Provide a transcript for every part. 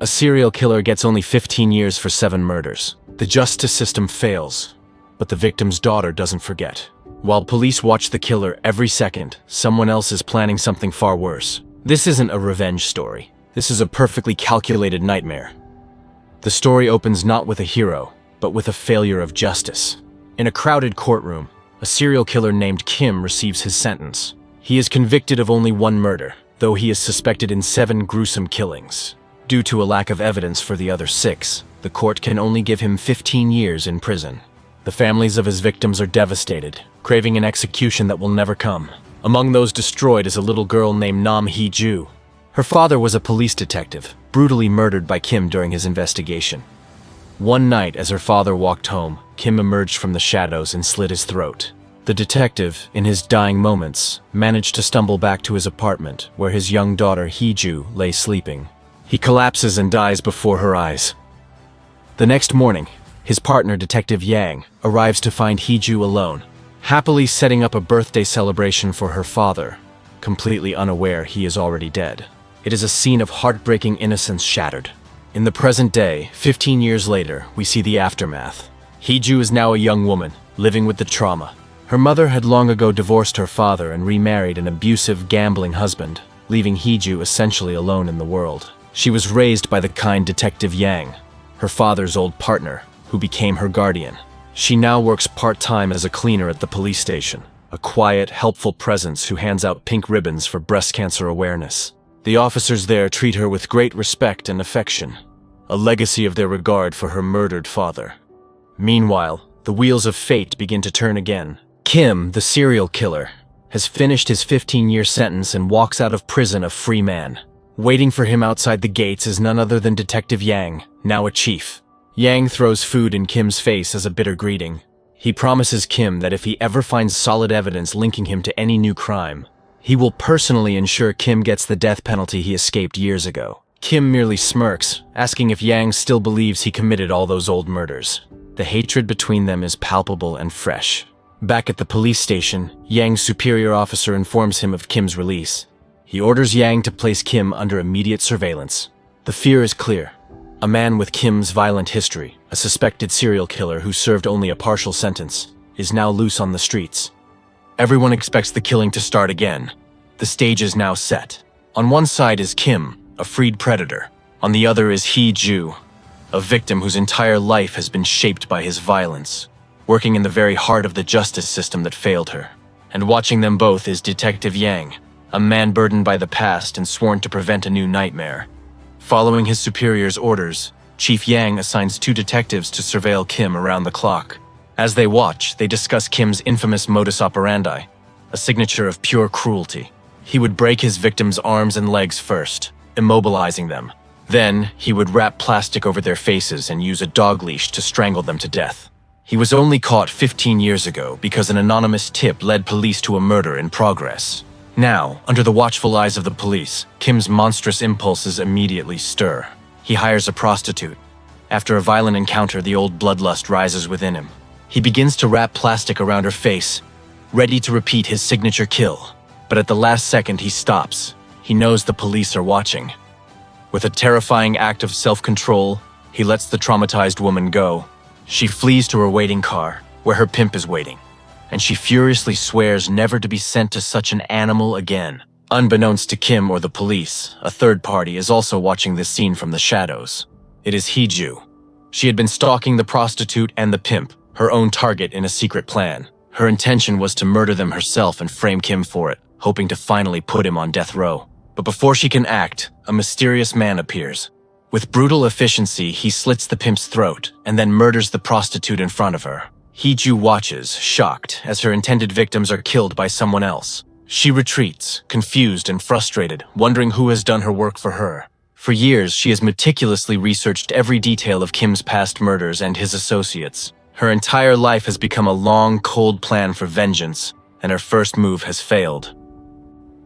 A serial killer gets only 15 years for 7 murders. The justice system fails, but the victim's daughter doesn't forget. While police watch the killer every second, someone else is planning something far worse. This isn't a revenge story. This is a perfectly calculated nightmare. The story opens not with a hero, but with a failure of justice. In a crowded courtroom, a serial killer named Kim receives his sentence. He is convicted of only 1 murder, though he is suspected in 7 gruesome killings. Due to a lack of evidence for the other 6, the court can only give him 15 years in prison. The families of his victims are devastated, craving an execution that will never come. Among those destroyed is a little girl named 𝗟𝗵𝗿𝗀𝗲. Her father was a police detective, brutally murdered by Kim during his investigation. One night, as her father walked home, Kim emerged from the shadows and slit his throat. The detective, in his dying moments, managed to stumble back to his apartment, where his young daughter 𝗍𝗍 lay sleeping. He collapses and dies before her eyes. The next morning, his partner, Detective Yang, arrives to find 𝗍𝗍 alone, happily setting up a birthday celebration for her father, completely unaware he is already dead. It is a scene of heartbreaking innocence shattered. In the present day, 15 years later, we see the aftermath. 𝗍𝗍 is now a young woman, living with the trauma. Her mother had long ago divorced her father and remarried an abusive, gambling husband, leaving 𝗍𝗍 essentially alone in the world. She was raised by the kind Detective Yang, her father's old partner, who became her guardian. She now works part-time as a cleaner at the police station, a quiet, helpful presence who hands out pink ribbons for breast cancer awareness. The officers there treat her with great respect and affection, a legacy of their regard for her murdered father. Meanwhile, the wheels of fate begin to turn again. Kim, the serial killer, has finished his 15-year sentence and walks out of prison a free man. Waiting for him outside the gates is none other than Detective Yang, now a chief. Yang throws food in Kim's face as a bitter greeting. He promises Kim that if he ever finds solid evidence linking him to any new crime, he will personally ensure Kim gets the death penalty he escaped years ago. Kim merely smirks, asking if Yang still believes he committed all those old murders. The hatred between them is palpable and fresh. Back at the police station, Yang's superior officer informs him of Kim's release. He orders Yang to place Kim under immediate surveillance. The fear is clear. A man with Kim's violent history, a suspected serial killer who served only a partial sentence, is now loose on the streets. Everyone expects the killing to start again. The stage is now set. On one side is Kim, a freed predator. On the other is 𝗍𝗍, a victim whose entire life has been shaped by his violence, working in the very heart of the justice system that failed her. And watching them both is Detective Yang, a man burdened by the past and sworn to prevent a new nightmare. Following his superior's orders, Chief Yang assigns 2 detectives to surveil Kim around the clock. As they watch, they discuss Kim's infamous modus operandi, a signature of pure cruelty. He would break his victims' arms and legs first, immobilizing them. Then, he would wrap plastic over their faces and use a dog leash to strangle them to death. He was only caught 15 years ago because an anonymous tip led police to a murder in progress. Now, under the watchful eyes of the police, Kim's monstrous impulses immediately stir. He hires a prostitute. After a violent encounter, the old bloodlust rises within him. He begins to wrap plastic around her face, ready to repeat his signature kill. But at the last second, he stops. He knows the police are watching. With a terrifying act of self-control, he lets the traumatized woman go. She flees to her waiting car, where her pimp is waiting, and she furiously swears never to be sent to such an animal again. Unbeknownst to Kim or the police, a third party is also watching this scene from the shadows. It is 𝗍𝗍. She had been stalking the prostitute and the pimp, her own target in a secret plan. Her intention was to murder them herself and frame Kim for it, hoping to finally put him on death row. But before she can act, a mysterious man appears. With brutal efficiency, he slits the pimp's throat and then murders the prostitute in front of her. 𝗍𝗍 watches, shocked, as her intended victims are killed by someone else. She retreats, confused and frustrated, wondering who has done her work for her. For years, she has meticulously researched every detail of Kim's past murders and his associates. Her entire life has become a long, cold plan for vengeance, and her first move has failed.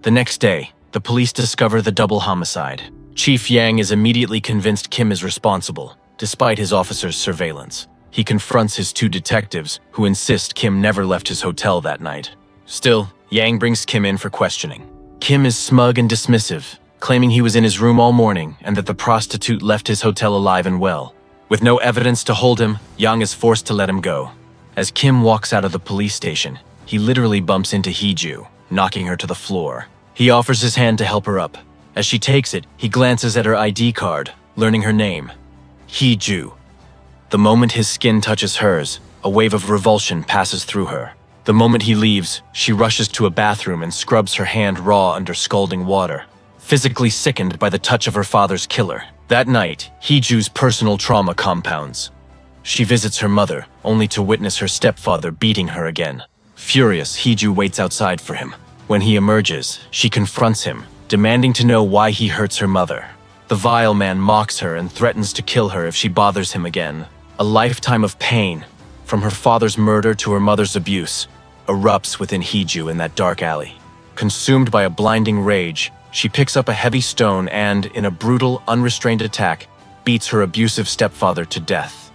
The next day, the police discover the double homicide. Chief Yang is immediately convinced Kim is responsible, despite his officer's surveillance. He confronts his 2 detectives, who insist Kim never left his hotel that night. Still, Yang brings Kim in for questioning. Kim is smug and dismissive, claiming he was in his room all morning and that the prostitute left his hotel alive and well. With no evidence to hold him, Yang is forced to let him go. As Kim walks out of the police station, he literally bumps into Hee-ju, knocking her to the floor. He offers his hand to help her up. As she takes it, he glances at her ID card, learning her name. Hee-ju. The moment his skin touches hers, a wave of revulsion passes through her. The moment he leaves, she rushes to a bathroom and scrubs her hand raw under scalding water, physically sickened by the touch of her father's killer. That night, Hee-ju's personal trauma compounds. She visits her mother, only to witness her stepfather beating her again. Furious, Hee-ju waits outside for him. When he emerges, she confronts him, demanding to know why he hurts her mother. The vile man mocks her and threatens to kill her if she bothers him again. A lifetime of pain, from her father's murder to her mother's abuse, erupts within Hee-ju in that dark alley. Consumed by a blinding rage, she picks up a heavy stone and, in a brutal, unrestrained attack, beats her abusive stepfather to death.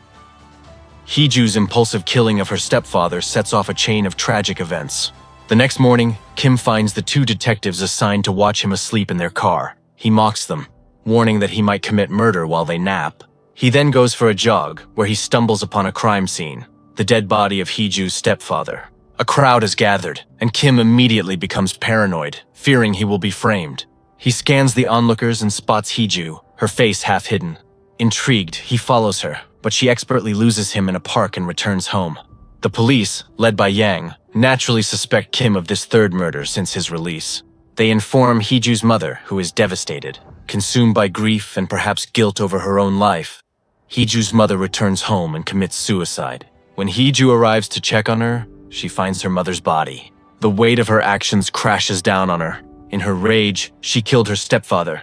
Hee-ju's impulsive killing of her stepfather sets off a chain of tragic events. The next morning, Kim finds the two detectives assigned to watch him asleep in their car. He mocks them, warning that he might commit murder while they nap. He then goes for a jog, where he stumbles upon a crime scene, the dead body of Hee-ju's stepfather. A crowd is gathered, and Kim immediately becomes paranoid, fearing he will be framed. He scans the onlookers and spots Hee-ju, her face half hidden. Intrigued, he follows her, but she expertly loses him in a park and returns home. The police, led by Yang, naturally suspect Kim of this third murder since his release. They inform Hee-ju's mother, who is devastated, consumed by grief and perhaps guilt over her own life. Hee-ju's mother returns home and commits suicide. When Hee-ju arrives to check on her, she finds her mother's body. The weight of her actions crashes down on her. In her rage, she killed her stepfather.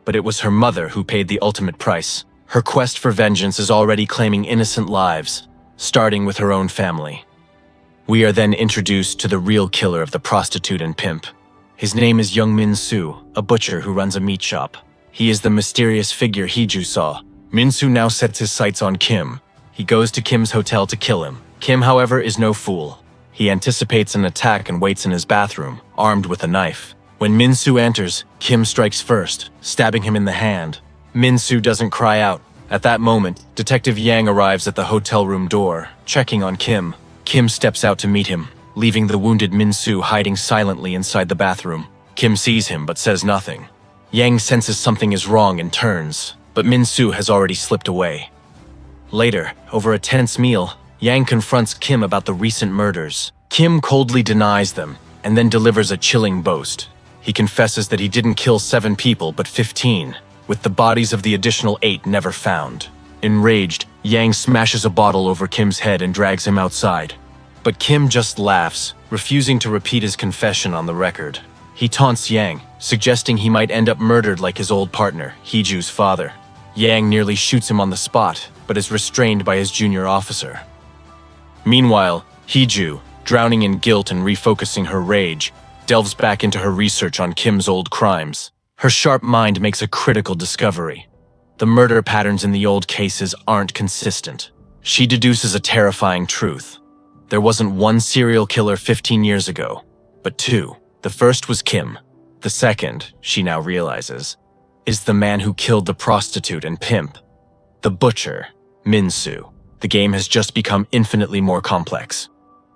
But it was her mother who paid the ultimate price. Her quest for vengeance is already claiming innocent lives, starting with her own family. We are then introduced to the real killer of the prostitute and pimp. His name is Young Min-soo, a butcher who runs a meat shop. He is the mysterious figure Hee-ju saw. Min-soo now sets his sights on Kim. He goes to Kim's hotel to kill him. Kim, however, is no fool. He anticipates an attack and waits in his bathroom, armed with a knife. When Min-soo enters, Kim strikes first, stabbing him in the hand. Min-soo doesn't cry out. At that moment, Detective Yang arrives at the hotel room door, checking on Kim. Kim steps out to meet him, leaving the wounded Min-soo hiding silently inside the bathroom. Kim sees him but says nothing. Yang senses something is wrong and turns, but Min-soo has already slipped away. Later, over a tense meal, Yang confronts Kim about the recent murders. Kim coldly denies them, and then delivers a chilling boast. He confesses that he didn't kill 7 people but 15, with the bodies of the additional 8 never found. Enraged, Yang smashes a bottle over Kim's head and drags him outside. But Kim just laughs, refusing to repeat his confession on the record. He taunts Yang, suggesting he might end up murdered like his old partner, Hee-ju's father. Yang nearly shoots him on the spot, but is restrained by his junior officer. Meanwhile, Hee-ju, drowning in guilt and refocusing her rage, delves back into her research on Kim's old crimes. Her sharp mind makes a critical discovery. The murder patterns in the old cases aren't consistent. She deduces a terrifying truth. There wasn't one serial killer 15 years ago, but 2. The first was Kim. The second, she now realizes, is the man who killed the prostitute and pimp. The butcher, Min-soo. The game has just become infinitely more complex.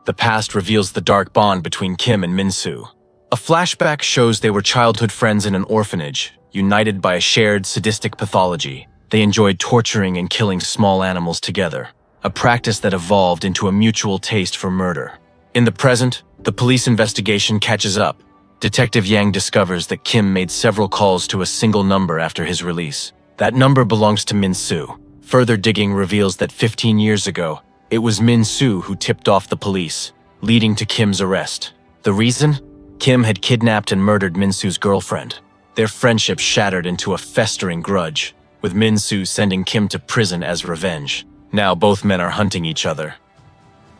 The past reveals the dark bond between Kim and Min-soo. A flashback shows they were childhood friends in an orphanage, united by a shared sadistic pathology. They enjoyed torturing and killing small animals together, a practice that evolved into a mutual taste for murder. In the present, the police investigation catches up. Detective Yang discovers that Kim made several calls to a single number after his release. That number belongs to Min-soo. Further digging reveals that 15 years ago, it was Min-soo who tipped off the police, leading to Kim's arrest. The reason? Kim had kidnapped and murdered Min-soo's girlfriend. Their friendship shattered into a festering grudge, with Min-soo sending Kim to prison as revenge. Now both men are hunting each other.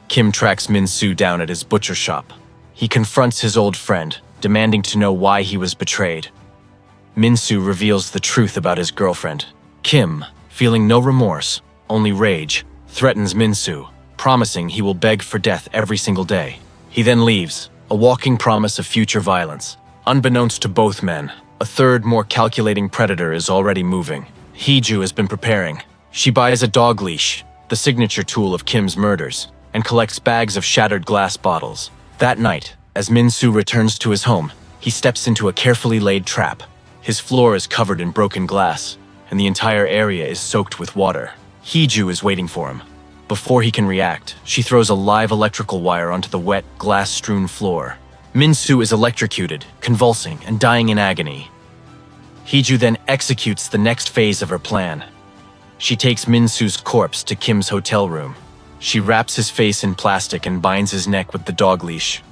Kim tracks Min-soo down at his butcher shop. He confronts his old friend, demanding to know why he was betrayed. Min-soo reveals the truth about his girlfriend. Kim, feeling no remorse, only rage, threatens Min-soo, promising he will beg for death every single day. He then leaves, a walking promise of future violence. Unbeknownst to both men, A third, more calculating predator is already moving. 𝗍𝗬 has been preparing. She buys a dog leash, the signature tool of Kim's murders, and collects bags of shattered glass bottles. That night, as Min-soo returns to his home, he steps into a carefully laid trap. His floor is covered in broken glass, and the entire area is soaked with water. 𝗍𝗬 is waiting for him. Before he can react, she throws a live electrical wire onto the wet, glass-strewn floor. Min-soo is electrocuted, convulsing, and dying in agony. 𝗍𝗬 then executes the next phase of her plan. She takes Min-soo's corpse to Kim's hotel room. She wraps his face in plastic and binds his neck with the dog leash,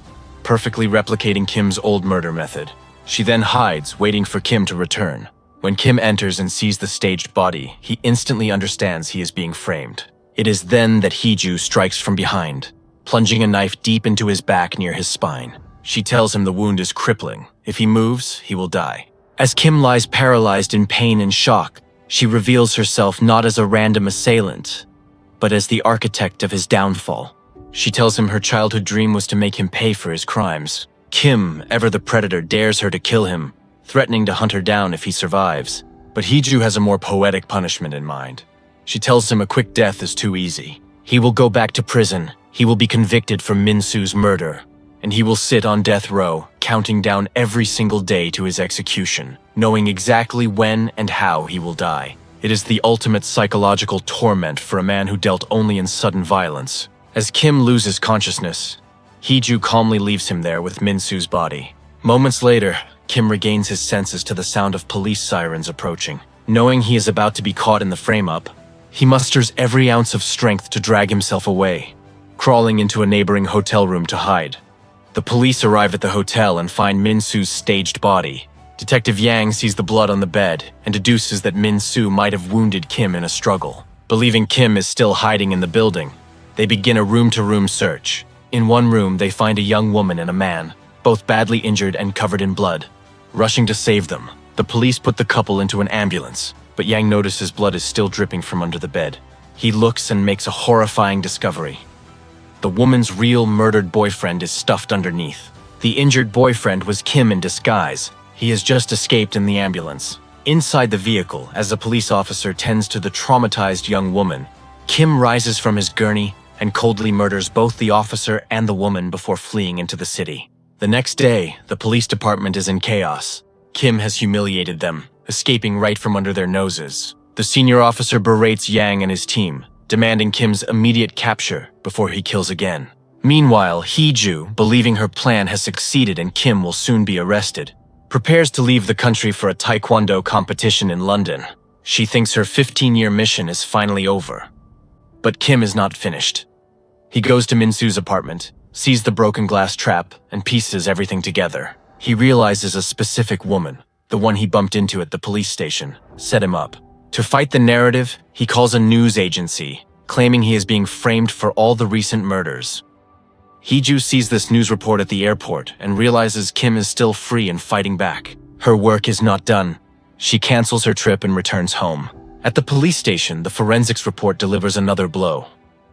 perfectly replicating Kim's old murder method. She then hides, waiting for Kim to return. When Kim enters and sees the staged body, he instantly understands he is being framed. It is then that 𝗍𝗬 strikes from behind, plunging a knife deep into his back near his spine. She tells him the wound is crippling. If he moves, he will die. As Kim lies paralyzed in pain and shock, she reveals herself not as a random assailant, but as the architect of his downfall. She tells him her childhood dream was to make him pay for his crimes. Kim, ever the predator, dares her to kill him, threatening to hunt her down if he survives. But 𝗍𝗬 has a more poetic punishment in mind. She tells him a quick death is too easy. He will go back to prison, he will be convicted for Min-soo's murder, and he will sit on death row, counting down every single day to his execution, knowing exactly when and how he will die. It is the ultimate psychological torment for a man who dealt only in sudden violence. As Kim loses consciousness, 𝗍𝗬 calmly leaves him there with Min-soo's body. Moments later, Kim regains his senses to the sound of police sirens approaching. Knowing he is about to be caught in the frame-up, he musters every ounce of strength to drag himself away, crawling into a neighboring hotel room to hide. The police arrive at the hotel and find Min-soo's staged body. Detective Yang sees the blood on the bed and deduces that Min-soo might have wounded Kim in a struggle. Believing Kim is still hiding in the building, they begin a room-to-room search. In one room, they find a young woman and a man, both badly injured and covered in blood. Rushing to save them, the police put the couple into an ambulance, but Yang notices blood is still dripping from under the bed. He looks and makes a horrifying discovery. The woman's real murdered boyfriend is stuffed underneath. The injured boyfriend was Kim in disguise. He has just escaped in the ambulance. Inside the vehicle, as a police officer tends to the traumatized young woman, Kim rises from his gurney and coldly murders both the officer and the woman before fleeing into the city. The next day, the police department is in chaos. Kim has humiliated them, escaping right from under their noses. The senior officer berates Yang and his team, demanding Kim's immediate capture before he kills again. Meanwhile, 𝗍𝗬, believing her plan has succeeded and Kim will soon be arrested, prepares to leave the country for a taekwondo competition in London. She thinks her 15-year mission is finally over. But Kim is not finished. He goes to Min-soo's apartment, sees the broken glass trap, and pieces everything together. He realizes a specific woman, the one he bumped into at the police station, set him up. To fight the narrative, he calls a news agency, claiming he is being framed for all the recent murders. 𝗍𝗬 sees this news report at the airport and realizes Kim is still free and fighting back. Her work is not done. She cancels her trip and returns home. At the police station, the forensics report delivers another blow.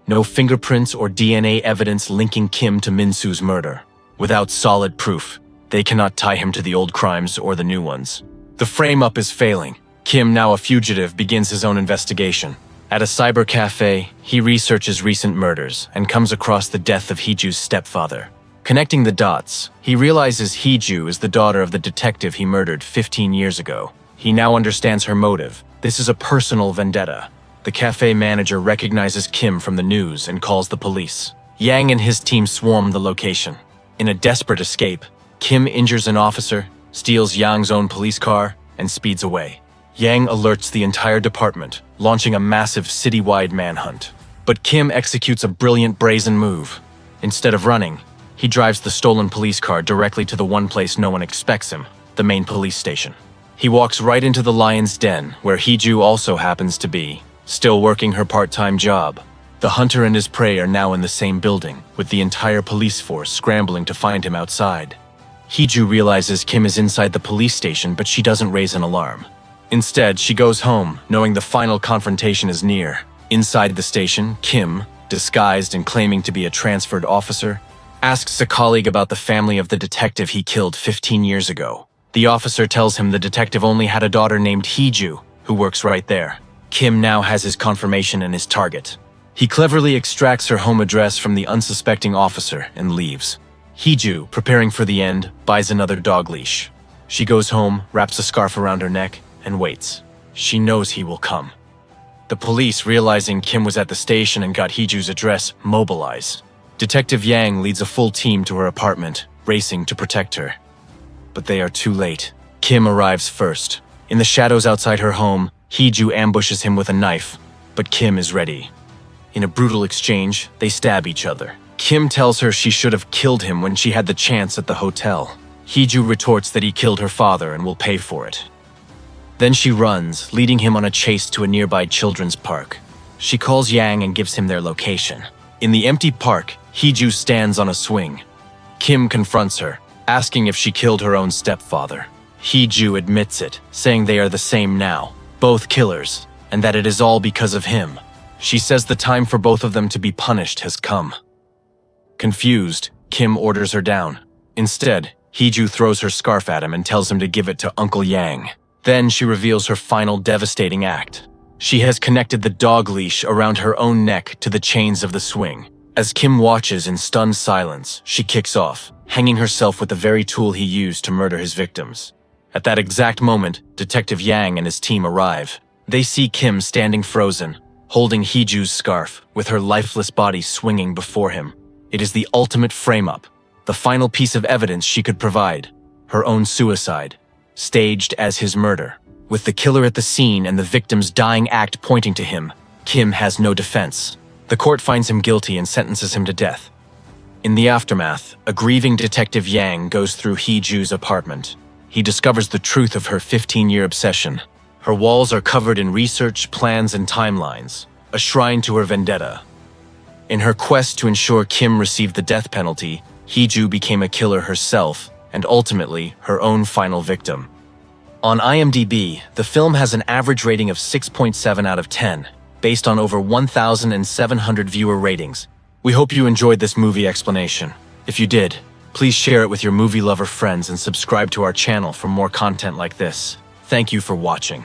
No fingerprints or DNA evidence linking Kim to Min-soo's murder. Without solid proof, they cannot tie him to the old crimes or the new ones. The frame-up is failing. Kim, now a fugitive, begins his own investigation. At a cyber cafe, he researches recent murders and comes across the death of 𝗍𝗬's stepfather. Connecting the dots, he realizes 𝗍𝗬 is the daughter of the detective he murdered 15 years ago. He now understands her motive. This is a personal vendetta. The cafe manager recognizes Kim from the news and calls the police. Yang and his team swarm the location. In a desperate escape, Kim injures an officer, steals Yang's own police car, and speeds away. Yang alerts the entire department, launching a massive citywide manhunt. But Kim executes a brilliant brazen move. Instead of running, he drives the stolen police car directly to the one place no one expects him, the main police station. He walks right into the lion's den, where 𝗍𝗬 also happens to be, still working her part-time job. The hunter and his prey are now in the same building, with the entire police force scrambling to find him outside. 𝗍𝗬 realizes Kim is inside the police station, but she doesn't raise an alarm. Instead, she goes home, knowing the final confrontation is near. Inside the station, Kim, disguised and claiming to be a transferred officer, asks a colleague about the family of the detective he killed 15 years ago. The officer tells him the detective only had a daughter named Hee-ju, who works right there. Kim now has his confirmation and his target. He cleverly extracts her home address from the unsuspecting officer and leaves. Hee-ju, preparing for the end, buys another dog leash. She goes home, wraps a scarf around her neck, and waits. She knows he will come. The police, realizing Kim was at the station and got Hee-ju's address, mobilize. Detective Yang leads a full team to her apartment, racing to protect her. But they are too late. Kim arrives first. In the shadows outside her home, Hee-ju ambushes him with a knife, but Kim is ready. In a brutal exchange, they stab each other. Kim tells her she should have killed him when she had the chance at the hotel. Hee-ju retorts that he killed her father and will pay for it. Then she runs, leading him on a chase to a nearby children's park. She calls Yang and gives him their location. In the empty park, Hee-ju stands on a swing. Kim confronts her, asking if she killed her own stepfather. Hee-ju admits it, saying they are the same now, both killers, and that it is all because of him. She says the time for both of them to be punished has come. Confused, Kim orders her down. Instead, Hee-ju throws her scarf at him and tells him to give it to Uncle Yang. Then she reveals her final devastating act. She has connected the dog leash around her own neck to the chains of the swing. As Kim watches in stunned silence, she kicks off, hanging herself with the very tool he used to murder his victims. At that exact moment, Detective Yang and his team arrive. They see Kim standing frozen, holding Hee-ju's scarf, with her lifeless body swinging before him. It is the ultimate frame-up, the final piece of evidence she could provide, her own suicide, staged as his murder. With the killer at the scene and the victim's dying act pointing to him, Kim has no defense. The court finds him guilty and sentences him to death. In the aftermath, a grieving Detective Yang goes through Hee-ju's apartment. He discovers the truth of her 15-year obsession. Her walls are covered in research, plans, and timelines, a shrine to her vendetta. In her quest to ensure Kim received the death penalty, Hee-ju became a killer herself, and ultimately her own final victim. On IMDb, the film has an average rating of 6.7 out of 10, based on over 1,700 viewer ratings. We hope you enjoyed this movie explanation. If you did, please share it with your movie lover friends and subscribe to our channel for more content like this. Thank you for watching.